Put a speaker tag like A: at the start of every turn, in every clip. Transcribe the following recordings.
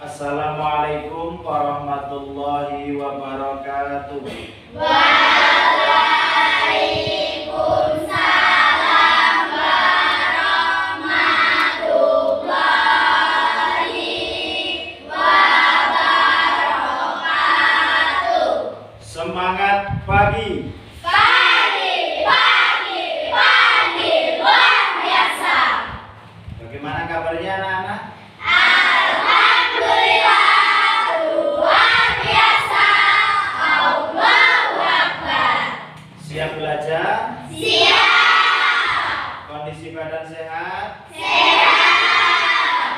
A: Assalamualaikum warahmatullahi wabarakatuh.
B: Waalaikumsalam warahmatullahi wabarakatuh.
A: Semangat pagi.
B: Pagi luar biasa.
A: Bagaimana kabarnya anak-anak?
B: Alhamdulillah luar biasa. Allahu Akbar.
A: Siap belajar?
B: Siap.
A: Kondisi badan sehat?
B: Sehat.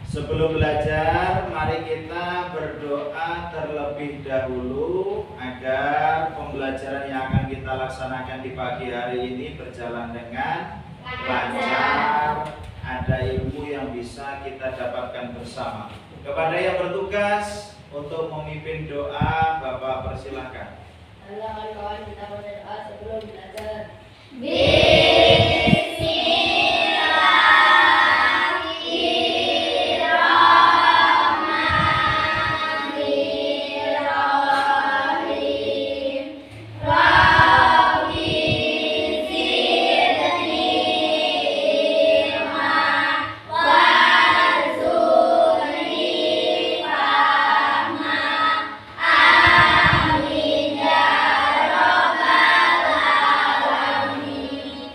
A: Sebelum belajar, mari kita berdoa terlebih dahulu agar pembelajaran yang akan kita laksanakan di pagi hari ini berjalan dengan lancar, ada ilmu yang bisa kita dapatkan bersama. Kepada yang bertugas untuk memimpin doa, Bapak persilahkan.
C: Halo kawan-kawan, kita berdoa sebelum belajar.
B: Bismillahirrahmanirrahim. Rabbi zidni ilman warzuqni fahma. Amin ya rabbal alamin.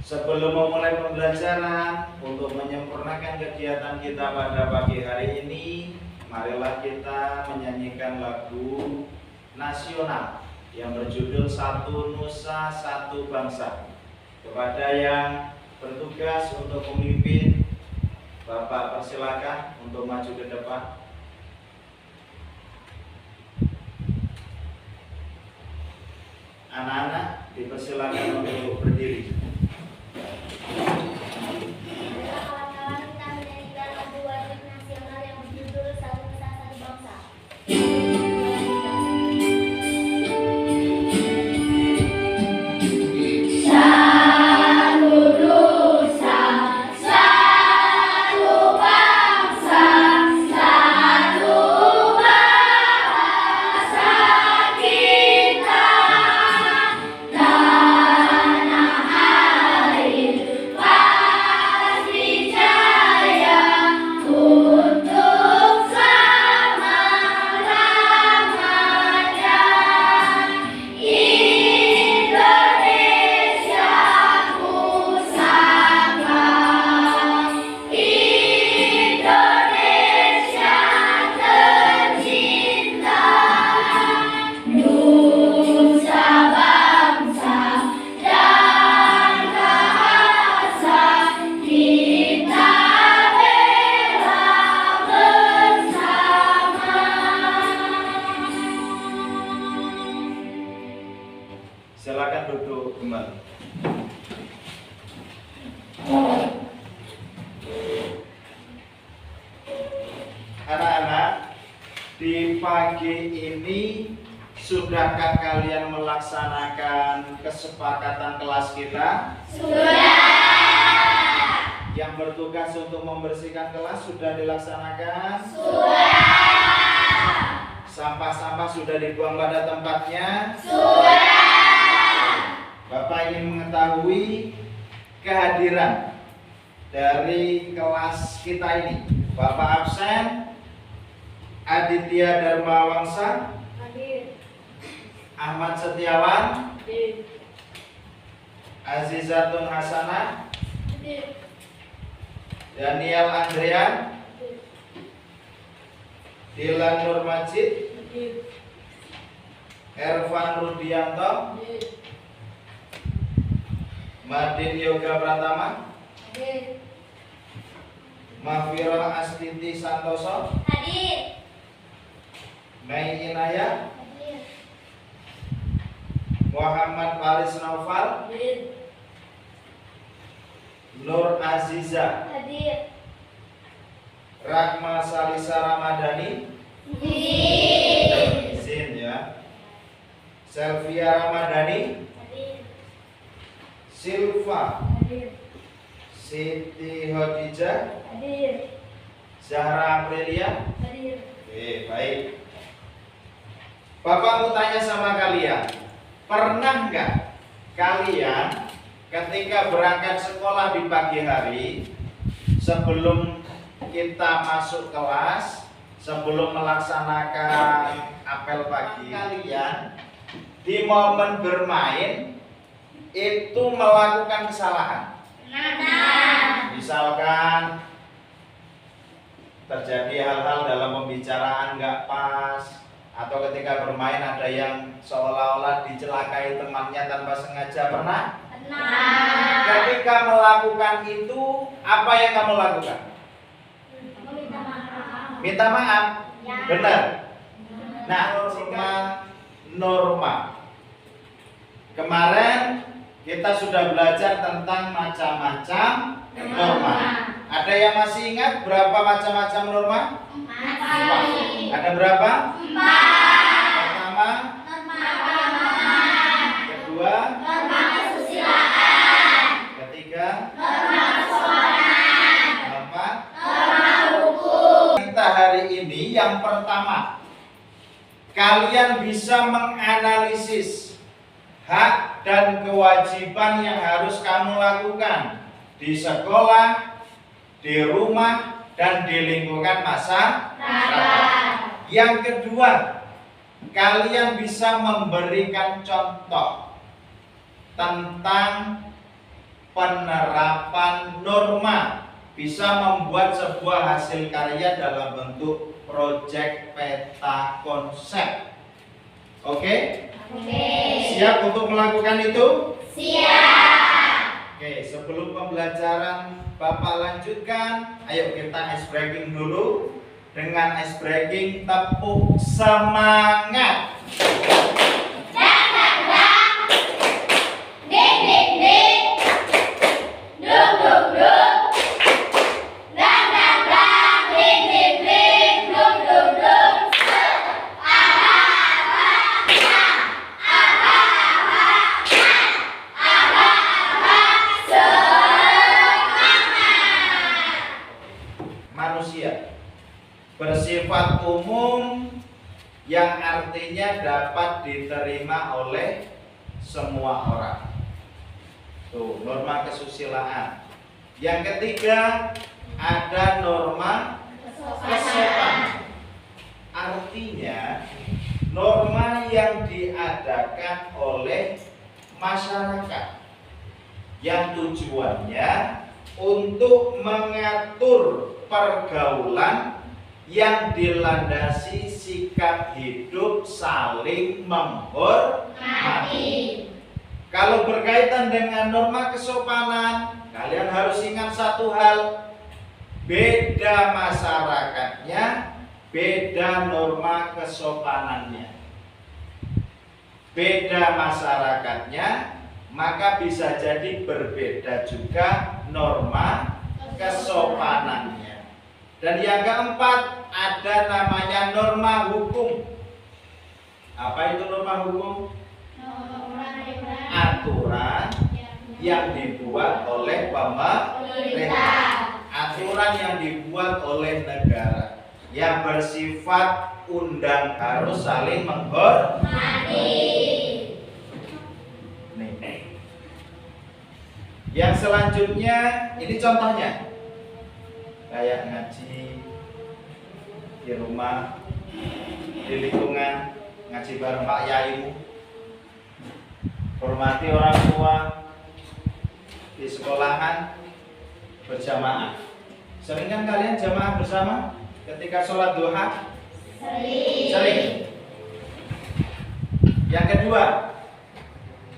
A: Sebelum memulai pembelajaran, untuk menyempurnakan kegiatan kita pada pagi hari ini, marilah kita menyanyikan lagu nasional yang berjudul Satu Nusa Satu Bangsa. Kepada yang bertugas untuk memimpin, Bapak persilakan untuk maju ke depan. Anak-anak dipersilakan untuk berdiri.
B: Kawan-kawan, kita menyanyikan lagu wajib nasional yang berjudul Satu Nusa Satu Bangsa. Satu nusa, satu bangsa, satu bahasa kita. Tanah air pasti jaya untuk selama-lamanya. Indonesiaku sangka, Indonesia tercinta. Nusa bangsa dan bahasa kita bela bersama.
A: Silakan duduk kembali. Anak-anak, di pagi ini sudahkah kalian melaksanakan kesepakatan kelas kita?
B: Sudah.
A: Yang bertugas untuk membersihkan kelas sudah dilaksanakan?
B: Sudah.
A: Sampah-sampah sudah dibuang pada tempatnya?
B: Sudah.
A: Bapak ingin mengetahui kehadiran dari kelas kita ini. Bapak absen, Aditya Dharmawangsa,
C: Hadir.
A: Ahmad Setiawan,
C: Hadir.
A: Azizatun Hasanah,
C: Hadir.
A: Daniel Andrean,
C: Hadir.
A: Dilan Nur Majid,
C: Hadir.
A: Ervan Rudianto,
C: Hadir.
A: Madin Yoga Pratama,
C: Hadir.
A: Mafirah Astiti Santoso,
B: Hadir.
A: Mei Inaya,
B: Hadir.
A: Muhammad Faris Naufal,
C: Hadir.
A: Nur Aziza,
B: Hadir.
A: Rahma Salisa Ramadhani,
B: Hadir.
A: izin ya. Selvia Ramadhani,
B: Hadir.
A: Silva,
C: Hadir.
A: Siti Khadijah,
C: Hadir.
A: Zahra Aprilia?
C: Hadir.
A: Oke, baik. Bapak mau tanya sama kalian, pernah nggak kalian ketika berangkat sekolah di pagi hari, sebelum kita masuk kelas, sebelum melaksanakan apel pagi, kalian di momen bermain itu melakukan kesalahan? Misalkan terjadi hal-hal dalam pembicaraan nggak pas, atau ketika bermain ada yang seolah-olah dicelakai temannya tanpa sengaja, pernah? Ketika melakukan itu, apa yang kamu lakukan? Minta maaf. Benar. Nah, norma. Kemarin kita sudah belajar tentang macam-macam norma. Ada yang masih ingat berapa macam-macam norma? Ada berapa? 4. Pertama, kedua, ketiga, keempat, kita hari ini yang pertama, kalian bisa menganalisis hak dan kewajiban yang harus kamu lakukan di sekolah, di rumah, dan di lingkungan masyarakat. Yang kedua, kalian bisa memberikan contoh tentang penerapan norma, bisa membuat sebuah hasil karya dalam bentuk proyek peta konsep. Oke? Siap untuk melakukan itu?
B: Siap.
A: Oke, sebelum pembelajaran Bapak lanjutkan, ayo kita ice breaking dulu. Dengan ice breaking, tepuk semangat. Manusia bersifat umum yang artinya dapat diterima oleh semua orang. Tuh, norma kesusilaan. Yang ketiga, ada norma kesopanan. Artinya norma yang diadakan oleh masyarakat yang tujuannya untuk mengatur pergaulan yang dilandasi sikap hidup saling menghormati. Kalau berkaitan dengan norma kesopanan, kalian harus ingat satu hal, beda masyarakatnya, beda norma kesopanannya. Beda masyarakatnya, maka bisa jadi berbeda juga norma kesopanannya. Dan yang keempat, ada namanya norma hukum. Apa itu norma hukum? Aturan yang dibuat oleh pemerintah, aturan yang dibuat oleh negara, yang bersifat undang, harus saling menghormati. Nih. Yang selanjutnya, ini contohnya. Kayak ngaji di rumah, di lingkungan, ngaji bareng Pak Yaimu, hormati orang tua, di sekolahan, berjamaah. Sering kan kalian jamaah bersama ketika sholat duha? Sering. Yang kedua,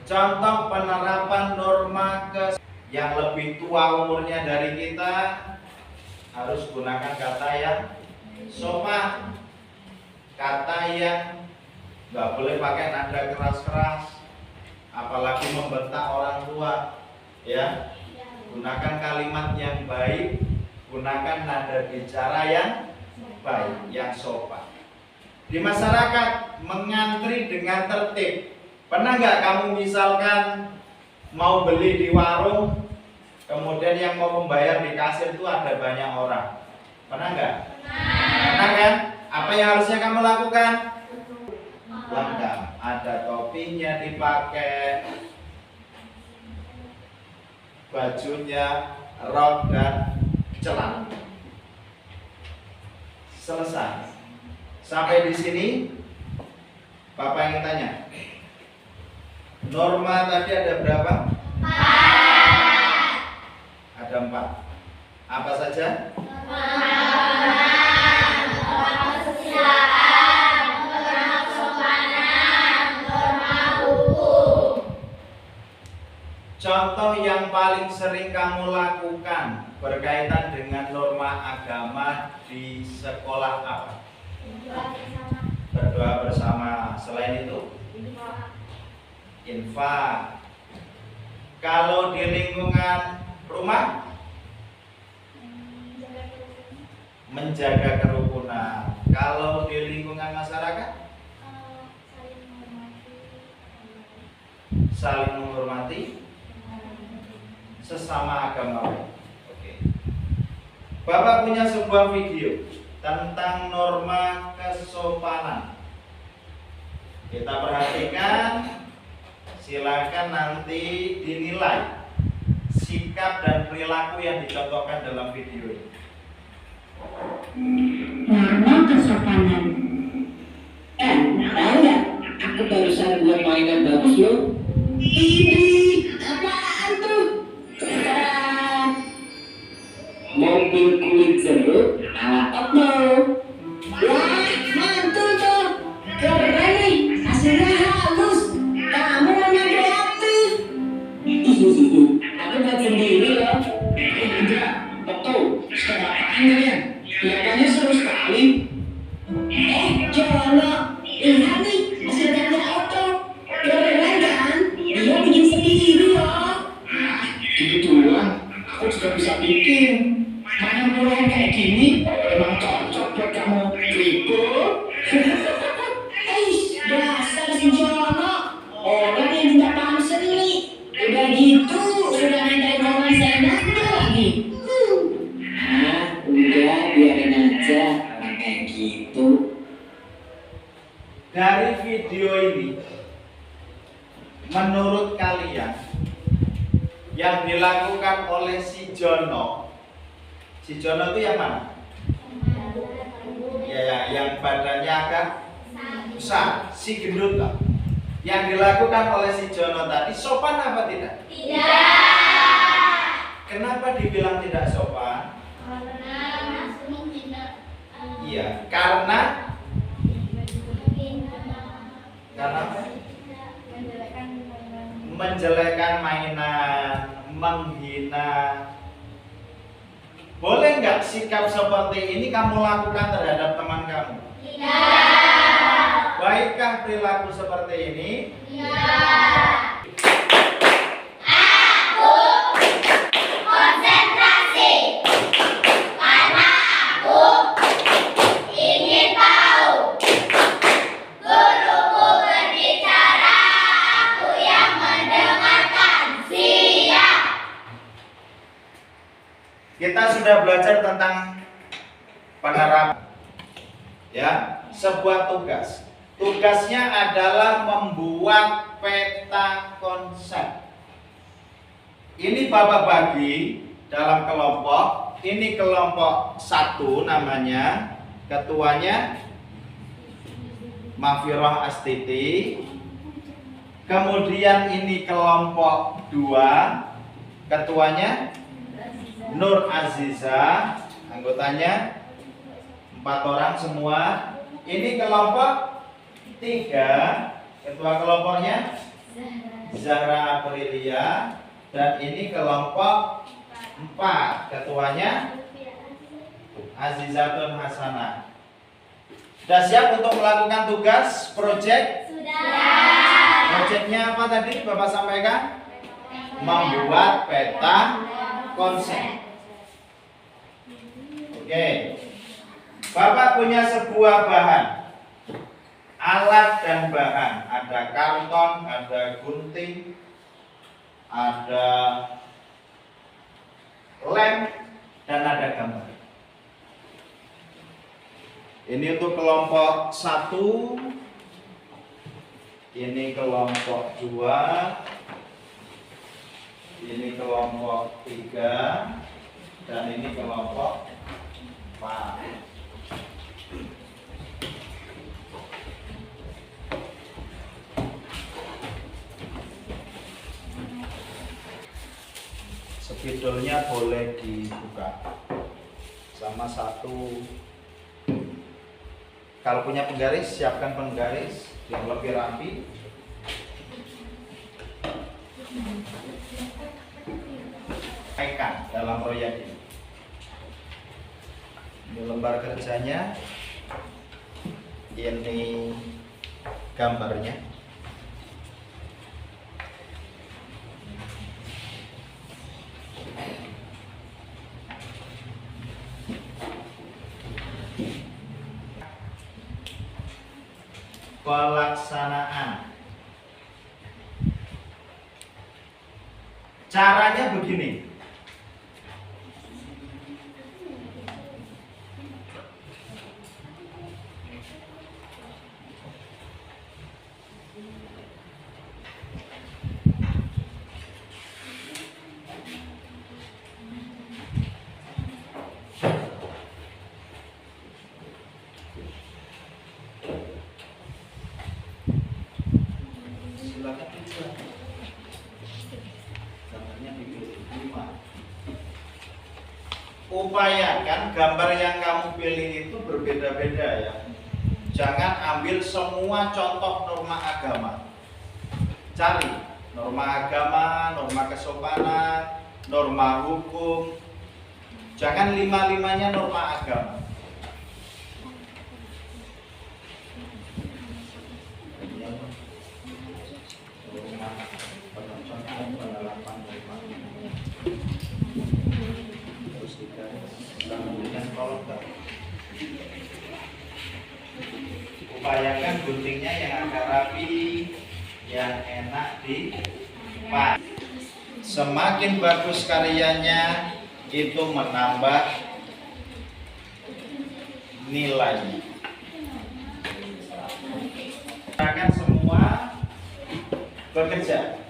A: contoh penerapan norma yang lebih tua umurnya dari kita, harus gunakan kata yang sopan, kata yang nggak boleh pakai nada keras-keras, apalagi membentak orang tua. Ya, gunakan kalimat yang baik, gunakan nada bicara yang baik, yang sopan. Di masyarakat, mengantri dengan tertib. Pernah nggak kamu misalkan mau beli di warung, kemudian yang mau membayar di kasir itu ada banyak orang. Pernah nggak? Pernah kan? Apa yang harusnya kamu lakukan? Lengkap. Ada topinya dipakai, bajunya, rok dan celana. Selesai. Sampai di sini, Bapak ingin tanya. Norma tadi ada berapa? 4. Ada 4. Apa saja? Contoh yang paling sering kamu lakukan berkaitan dengan norma agama di sekolah apa? Berdoa bersama. Selain itu? Infak. Kalau di lingkungan rumah? Menjaga kerukunan. Kalau di lingkungan masyarakat? Saling menghormati sesama agama. Oke. Bapak punya sebuah video tentang norma kesopanan. Kita perhatikan, silakan nanti dinilai sikap dan perilaku yang dicontohkan dalam video ini.
D: Norma kesopanan. Tahu nggak? Aku barusan buat mainan bagus loh. Ini apaan tuh? Keren. Mobil kulit jeruk ala Oppo. Wah, mantul tuh. Keren nih, hasilnya halus. Kamu memang kreatif. Aku buat sendiri loh. Enggak, betul. Sekarang apaan kalian? Kelihatannya seru sekali. Jono, lihat nih hasil karya Otto. Keren kan? Dia bikin sendiri loh. Gitu doang, aku juga bisa bikin. Mana murah kayak gini? Emang cocok buat kamu Rico. Dasar si Jono, orang yang tidak paham seni. Udah gitu, sudah nganterin roman seenaknya lagi. Udah biarin aja orang kayak gitu.
A: Dari video ini, menurut kalian yang dilakukan oleh si Jono itu yang mana? Ya, yang badannya agak besar, si gendut lah. Yang dilakukan oleh si Jono tadi sopan apa tidak?
B: Tidak.
A: Kenapa dibilang tidak sopan? Iya, karena apa? Menjelekkan mainan, menghina. Boleh nggak sikap seperti ini kamu lakukan terhadap teman kamu?
B: Tidak.
A: Baikkah perilaku seperti ini?
B: Tidak. Aku konsentrasi karena aku ingin tahu. Guruku berbicara, aku yang mendengarkan. Siap.
A: Kita sudah belajar tentang penerapan, ya, sebuah tugas. Tugasnya adalah membuat peta konsep. Ini Bapak bagi dalam kelompok. Ini kelompok 1 namanya, ketuanya Mafirah Astiti. Kemudian ini kelompok 2, ketuanya Nur Aziza, anggotanya 4 orang semua. Ini kelompok 3, ketua kelompoknya Zahra Aprilia. Dan ini kelompok 4, ketuanya Azizatun Hasanah. Sudah siap untuk melakukan tugas project?
B: Sudah.
A: Projectnya apa tadi Bapak sampaikan? Membuat peta konsep. Oke. Bapak punya sebuah bahan, alat dan bahan. Ada karton, ada gunting, ada lem, dan ada gambar. Ini untuk kelompok 1, ini kelompok 2, ini kelompok 3, dan ini kelompok 4. Spidolnya boleh dibuka sama satu. Kalau punya penggaris, siapkan penggaris yang lebih rapi. Sampaikan dalam proyek ini. Ini lembar kerjanya, ini gambarnya. Pelaksanaan. Caranya begini. Silakan dibuat. Gambarnya dipilih 5. Upayakan gambar yang kamu pilih itu berbeda-beda ya. Jangan ambil semua contoh norma agama. Cari norma agama, norma kesopanan, norma hukum. Jangan 5-5-nya norma agama. Upayakan guntingnya yang agak rapi, yang enak dipakai. Semakin bagus karyanya, itu menambah nilainya. Akan semua bekerja,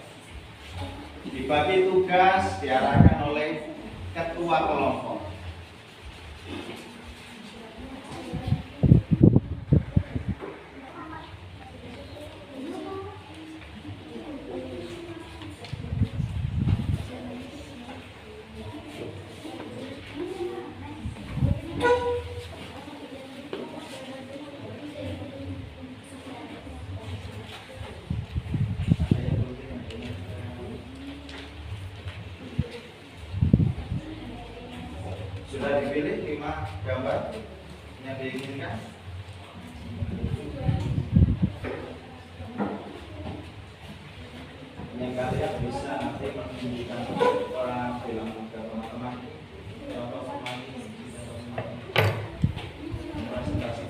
A: dibagi tugas, diarahkan oleh ketua kelompok. Sudah dipilih 5 gambar yang diinginkan. Yang kalian bisa nanti menunjukkan orang bilang ke teman-teman contoh semacam presentasi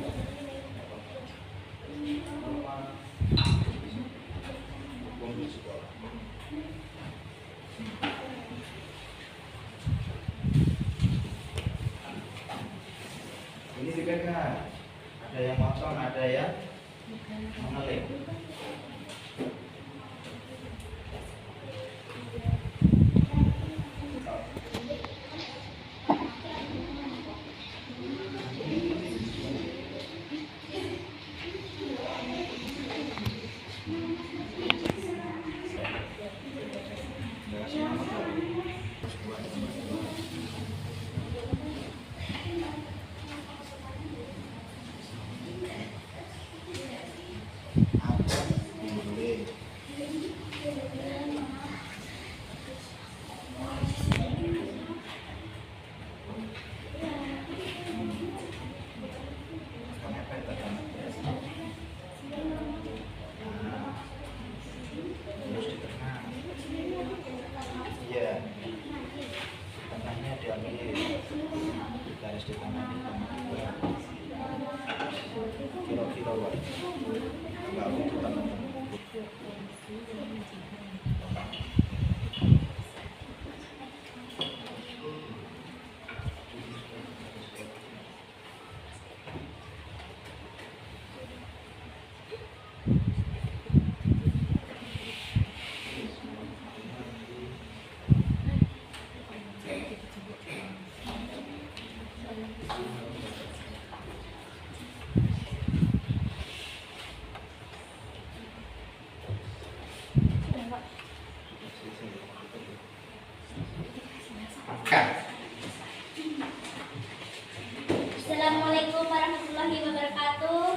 A: hukum di sekolah. Ini dipegang, ada yang motong, ada yang mengelik.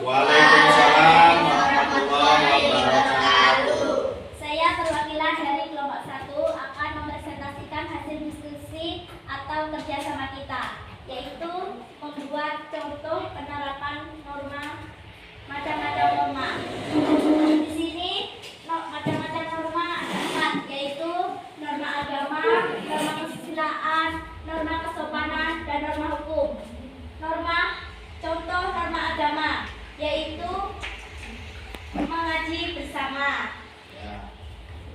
A: Waalaikumsalam warahmatullahi wabarakatuh.
B: Saya perwakilan dari kelompok 1 akan mempresentasikan hasil diskusi atau kerjasama kita, yaitu membuat contoh penerapan macam-macam norma. Di sini macam-macam norma ada 4, yaitu norma agama, norma kesusilaan, norma kesopanan, dan norma hukum. Contoh norma agama yaitu mengaji bersama.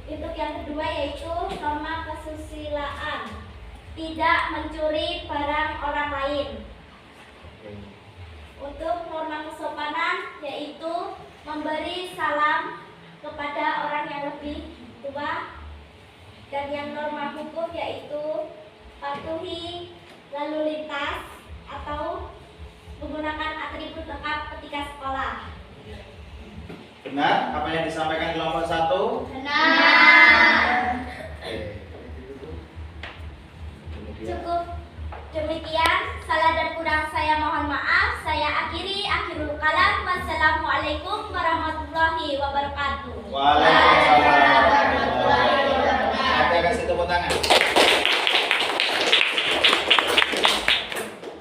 B: Untuk yang kedua yaitu norma kesusilaan, tidak mencuri barang orang lain. Untuk norma kesopanan yaitu memberi salam kepada orang yang lebih tua. Dan yang norma hukum yaitu patuhi lalu lintas atau menggunakan atribut lengkap ketika sekolah.
A: Benar apa yang disampaikan kelompok 1?
B: Benar. Cukup demikian, salah dan kurang saya mohon maaf. Saya akhirul kalam. Wassalamualaikum warahmatullahi wabarakatuh.
A: Waalaikumsalam warahmatullahi wabarakatuh. Kita kasih tepuk tangan.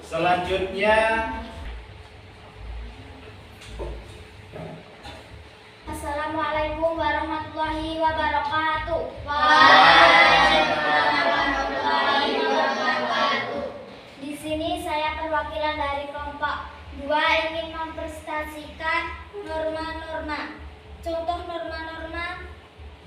A: Selanjutnya
B: Assalamualaikum warahmatullahi wabarakatuh. Di sini saya perwakilan dari kelompok 2 ingin mempresentasikan norma-norma. Contoh norma-norma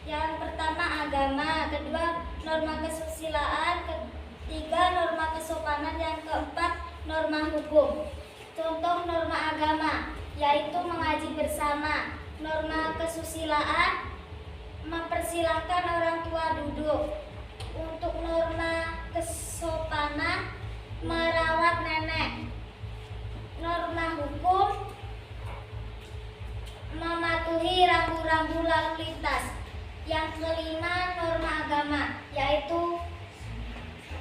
B: yang pertama agama, kedua norma kesusilaan, ketiga norma kesopanan, yang keempat norma hukum. Contoh norma agama yaitu mengaji bersama. Norma kesusilaan mempersilahkan orang tua duduk. Untuk norma kesopanan merawat nenek. Norma hukum mematuhi rambu-rambu lalu lintas. Yang kelima norma agama yaitu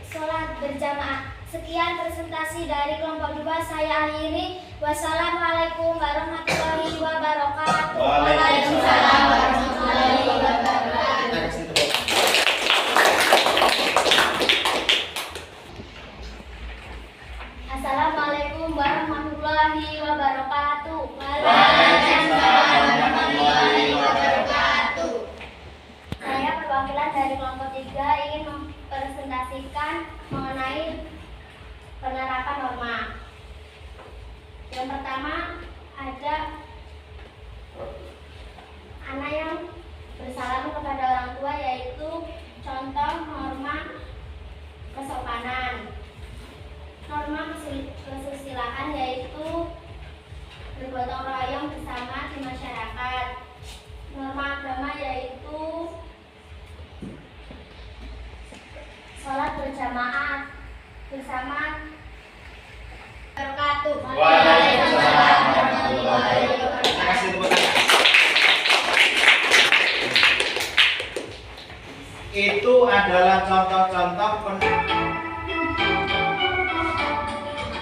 B: sholat berjamaah. Sekian presentasi dari kelompok 2 saya akhiri. Wassalamualaikum warahmatullahi wabarakatuh.
A: Waalaikumsalam warahmatullahi wabarakatuh. Kita kasih tepuk tangan.
B: Assalamualaikum warahmatullahi wabarakatuh.
A: Waalaikumsalam warahmatullahi wabarakatuh.
B: Saya perwakilan dari kelompok 3 ingin mempresentasikan mengenai penerapan norma. Yang pertama ada anak yang bersalam kepada orang tua, yaitu contoh norma kesopanan. Norma kesusilaan yaitu bergotong royong bersama di masyarakat. Norma agama yaitu sholat berjamaah bersama.
A: Waalaikumsalam warahmatullahi wabarakatuh. Kita kasih tepuk tangan. Itu adalah contoh-contoh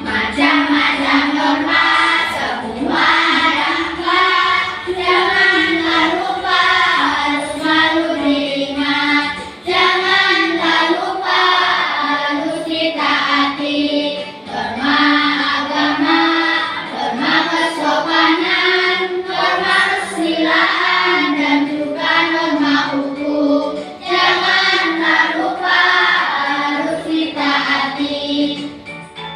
B: Macam-macam norma semua dapat, janganlah lupa harus selalu diingat, janganlah lupa harus ditaati. Norma agama, norma kesopanan, norma kesusilaan, dan juga norma hukum. Janganlah lupa harus ditaati.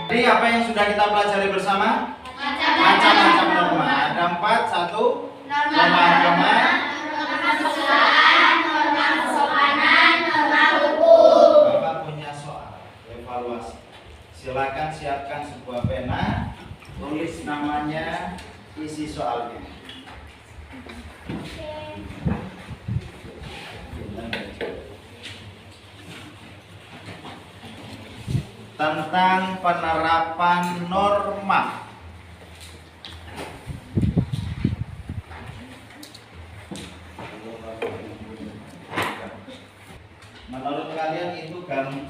A: Jadi apa yang sudah kita pelajari bersama? Macam-macam norma. Ada 4. 1. Norma agama.
B: Norma kesusilaan, norma kesopanan, norma hukum.
A: Bapak punya soal evaluasi. Silakan siapkan sebuah pena, tulis namanya, isi soalnya. Tentang penerapan norma. Menurut kalian itu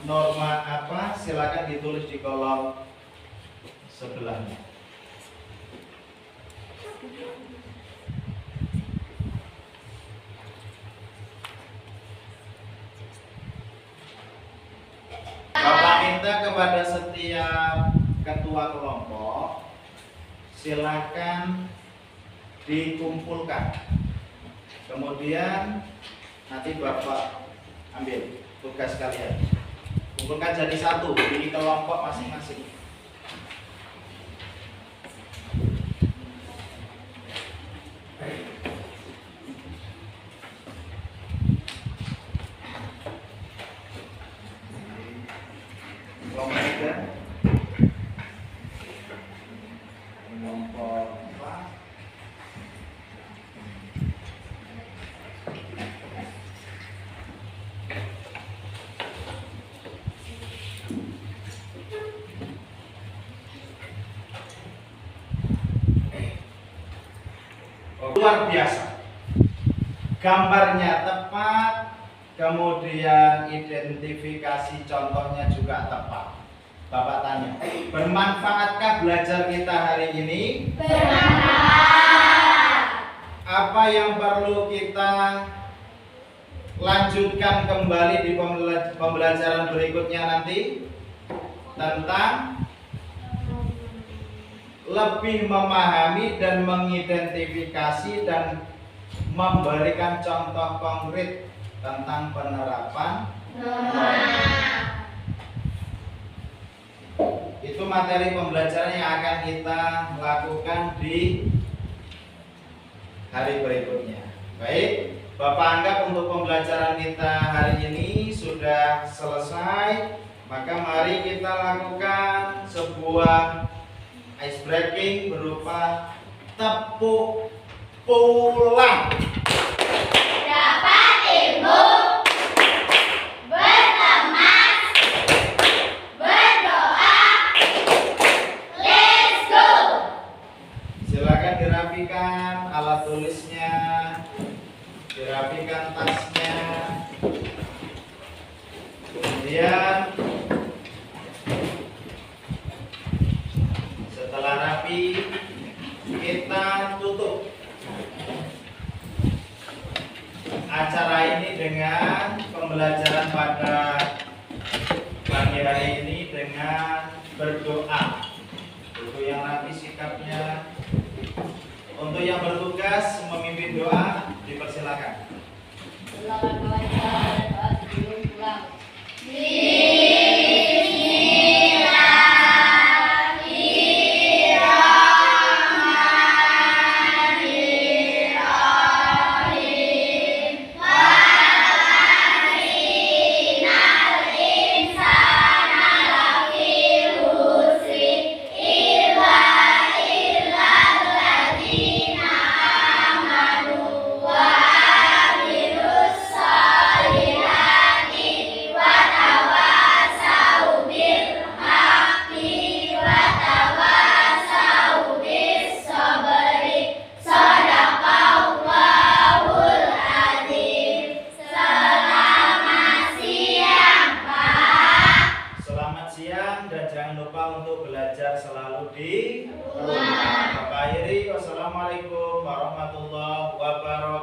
A: norma apa? Silakan ditulis di kolom sebelahnya. Bapak minta kepada setiap ketua kelompok silakan dikumpulkan. Kemudian nanti Bapak ambil tugas kalian. Kumpulkan jadi satu di kelompok masing-masing. Kelompok 3, kelompok 4, luar biasa. Gambarnya tepat, kemudian identifikasi contohnya juga tepat. Bapak tanya, bermanfaatkah belajar kita hari ini?
B: Bermanfaat.
A: Apa yang perlu kita lanjutkan kembali di pembelajaran berikutnya nanti? Tentang lebih memahami dan mengidentifikasi dan memberikan contoh konkret tentang penerapan norma. Itu materi pembelajaran yang akan kita lakukan di hari berikutnya. Baik, Bapak anggap untuk pembelajaran kita hari ini sudah selesai. Maka mari kita lakukan sebuah ice breaking berupa tepuk pulang.
B: Dapat ilmu, bertemas, berdoa. Let's go.
A: Silakan dirapikan alat tulisnya, dirapikan tasnya. Kemudian setelah rapi, kita tutup acara ini dengan pembelajaran pada pagi hari ini dengan berdoa. Untuk yang rapi sikapnya, untuk yang bertugas memimpin doa dipersilakan.
C: Silakan kawan kita berdoa sebelum pulang.
A: Selalu di rumah. Bapak akhiri, wassalamualaikum warahmatullahi wabarakatuh.